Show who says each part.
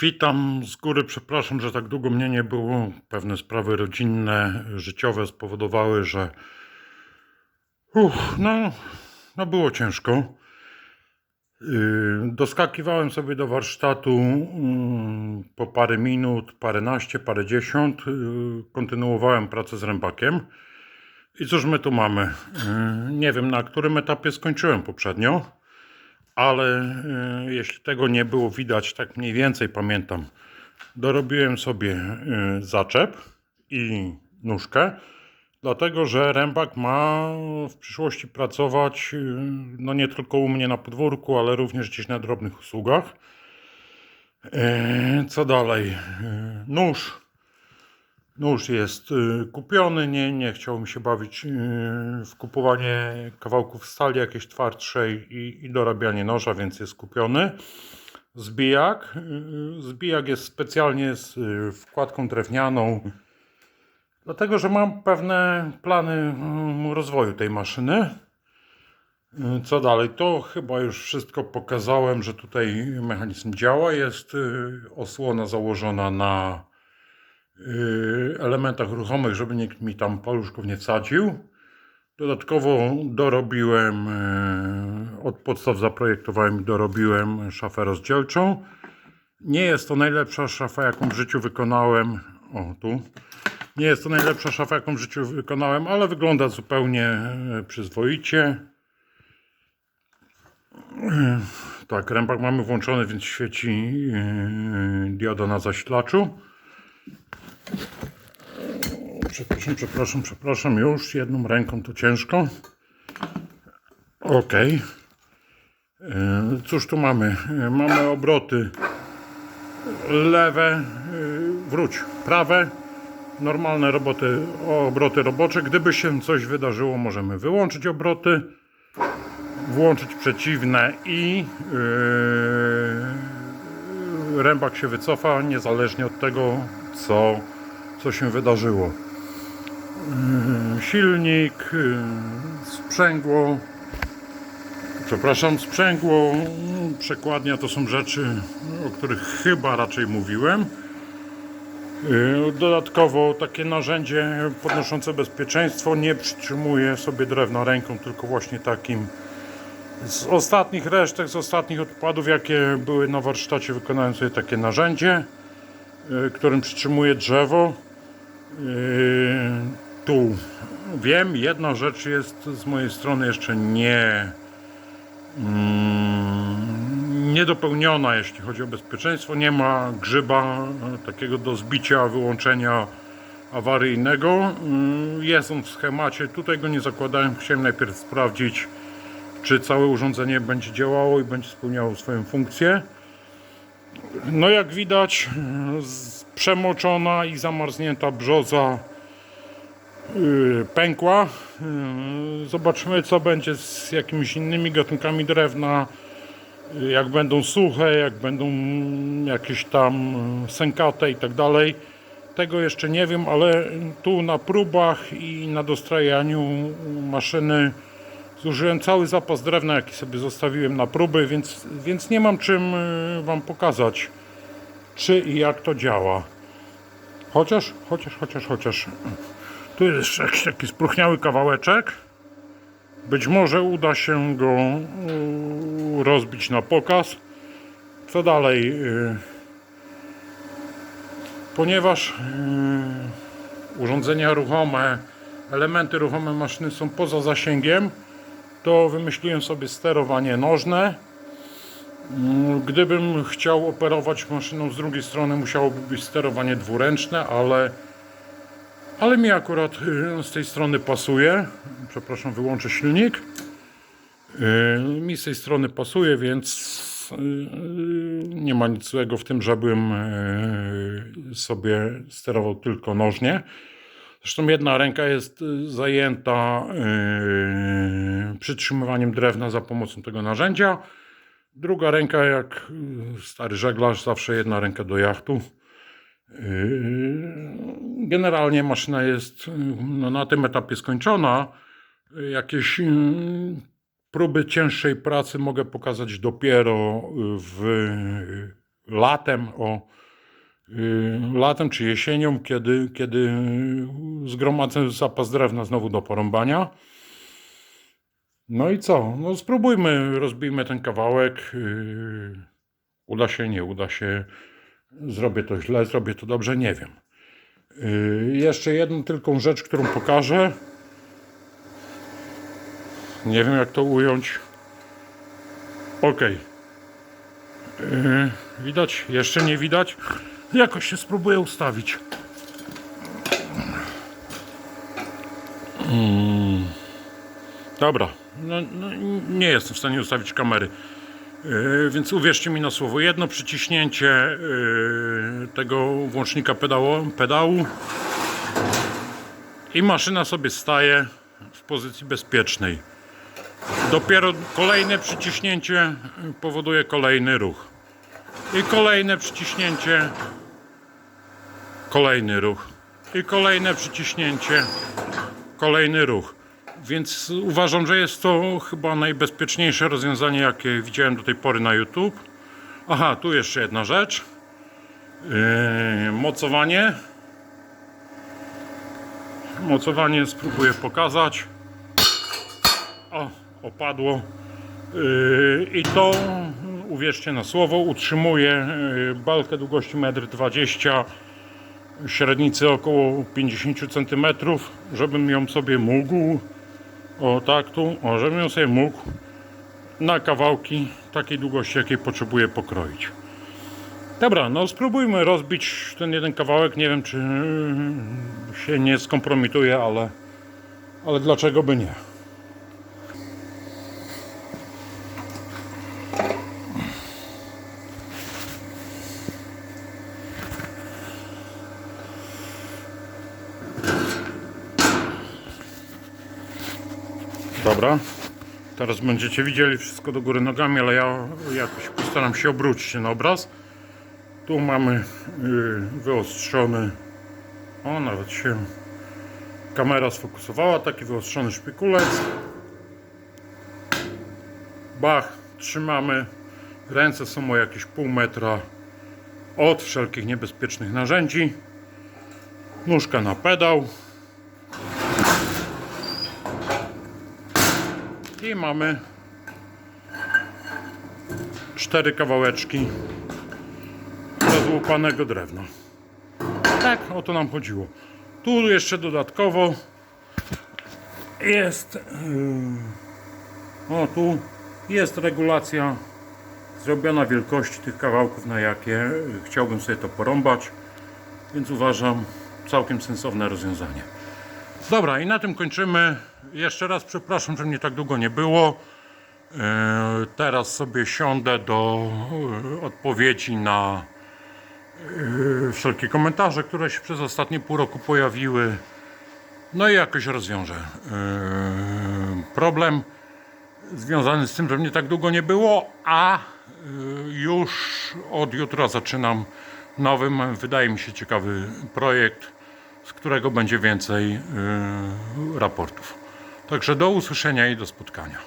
Speaker 1: Witam z góry, przepraszam, że tak długo mnie nie było. Pewne sprawy rodzinne, życiowe spowodowały, że no było ciężko. Doskakiwałem sobie do warsztatu po parę minut, paręnaście, parędziesiąt. Kontynuowałem pracę z rębakiem. I cóż my tu mamy? Nie wiem, na którym etapie skończyłem poprzednio, ale jeśli tego nie było widać, tak mniej więcej pamiętam. Dorobiłem sobie zaczep i nóżkę, dlatego że rębak ma w przyszłości pracować no nie tylko u mnie na podwórku, ale również gdzieś na drobnych usługach. Co dalej? Nóż jest kupiony, nie chciał mi się bawić w kupowanie kawałków stali jakiejś twardszej i dorabianie noża, więc jest kupiony. Zbijak. Zbijak jest specjalnie z wkładką drewnianą, dlatego że mam pewne plany rozwoju tej maszyny. Co dalej? To chyba już wszystko pokazałem, że tutaj mechanizm działa. Jest osłona założona na elementach ruchomych, żeby nikt mi tam paluszków nie wsadził. Dodatkowo dorobiłem, od podstaw zaprojektowałem i dorobiłem szafę rozdzielczą. Nie jest to najlepsza szafa, jaką w życiu wykonałem. O, tu. Nie jest to najlepsza szafa, jaką w życiu wykonałem, ale wygląda zupełnie przyzwoicie. Tak, rębak mamy włączony, więc świeci dioda na zasilaczu. Przepraszam, już jedną ręką to ciężko. Ok. Cóż tu mamy? Mamy obroty lewe, prawe, normalne obroty robocze. Gdyby się coś wydarzyło, możemy wyłączyć obroty, włączyć przeciwne i rębak się wycofa, niezależnie od tego, co się wydarzyło. Silnik, sprzęgło, przekładnia, to są rzeczy, o których chyba raczej mówiłem. Dodatkowo takie narzędzie podnoszące bezpieczeństwo. Nie przytrzymuję sobie drewna ręką, tylko właśnie takim z ostatnich resztek, z ostatnich odpadów, jakie były na warsztacie, wykonałem sobie takie narzędzie, którym przytrzymuję drzewo. Tu wiem, jedna rzecz jest z mojej strony jeszcze niedopełniona, jeśli chodzi o bezpieczeństwo. Nie ma grzyba takiego do zbicia, wyłączenia awaryjnego. Jest on w schemacie, tutaj go nie zakładałem. Chciałem najpierw sprawdzić, czy całe urządzenie będzie działało i będzie spełniało swoją funkcję. No jak widać, przemoczona i zamarznięta brzoza pękła. Zobaczymy, co będzie z jakimiś innymi gatunkami drewna, jak będą suche, jak będą jakieś tam sękate i tak dalej. Tego jeszcze nie wiem, ale tu na próbach i na dostrajaniu maszyny zużyłem cały zapas drewna, jaki sobie zostawiłem na próby, więc nie mam czym wam pokazać, czy i jak to działa. Chociaż tu jest jakiś taki spróchniały kawałeczek. Być może uda się go rozbić na pokaz. Co dalej? Ponieważ urządzenia ruchome, elementy ruchome maszyny są poza zasięgiem, to wymyśliłem sobie sterowanie nożne. Gdybym chciał operować maszyną z drugiej strony, musiałoby być sterowanie dwuręczne, ale mi akurat z tej strony pasuje. Przepraszam, wyłączę silnik. Mi z tej strony pasuje, więc nie ma nic złego w tym, żebym sobie sterował tylko nożnie. Zresztą jedna ręka jest zajęta przytrzymywaniem drewna za pomocą tego narzędzia. Druga ręka, jak stary żeglarz, zawsze jedna ręka do jachtu. Generalnie maszyna jest na tym etapie skończona. Jakieś próby cięższej pracy mogę pokazać dopiero w latem czy jesienią, kiedy zgromadzę zapas drewna znowu do porąbania. No i co? No spróbujmy, rozbijmy ten kawałek. Uda się, nie uda się. Zrobię to źle, zrobię to dobrze, nie wiem. Jeszcze jedną tylko rzecz, którą pokażę. Nie wiem, jak to ująć. Ok. Widać? Jeszcze nie widać. Jakoś się spróbuję ustawić. Dobra. No, nie jestem w stanie ustawić kamery. Więc uwierzcie mi na słowo. Jedno przyciśnięcie tego włącznika pedału i maszyna sobie staje w pozycji bezpiecznej. Dopiero kolejne przyciśnięcie powoduje kolejny ruch. I kolejne przyciśnięcie, kolejny ruch. I kolejne przyciśnięcie, kolejny ruch. Więc uważam, że jest to chyba najbezpieczniejsze rozwiązanie, jakie widziałem do tej pory na YouTube. Aha, tu jeszcze jedna rzecz. Mocowanie. Mocowanie spróbuję pokazać. O, opadło. I to, uwierzcie na słowo, utrzymuje balkę długości 1,20 m, średnicy około 50 cm, żebym ją sobie mógł, o tak tu, żebym ją sobie mógł na kawałki takiej długości, jakiej potrzebuję pokroić. Dobra, no spróbujmy rozbić ten jeden kawałek. Nie wiem, czy się nie skompromituje, ale dlaczego by nie? Dobra, teraz będziecie widzieli wszystko do góry nogami, ale ja jakoś postaram się obrócić ten obraz. Tu mamy wyostrzony, o nawet się kamera sfokusowała, taki wyostrzony szpikulec. Bach, trzymamy, ręce są o jakieś pół metra od wszelkich niebezpiecznych narzędzi. Nóżka na pedał. I mamy 4 kawałeczki rozłupanego drewna. Tak, o to nam chodziło. Tu jeszcze dodatkowo jest tu jest regulacja zrobiona wielkości tych kawałków, na jakie chciałbym sobie to porąbać, więc uważam całkiem sensowne rozwiązanie. Dobra, i na tym kończymy. Jeszcze raz przepraszam, że mnie tak długo nie było. Teraz sobie siądę do odpowiedzi na wszelkie komentarze, które się przez ostatnie pół roku pojawiły. No i jakoś rozwiążę problem związany z tym, że mnie tak długo nie było, a już od jutra zaczynam nowy, wydaje mi się, ciekawy projekt, z którego będzie więcej raportów. Także do usłyszenia i do spotkania.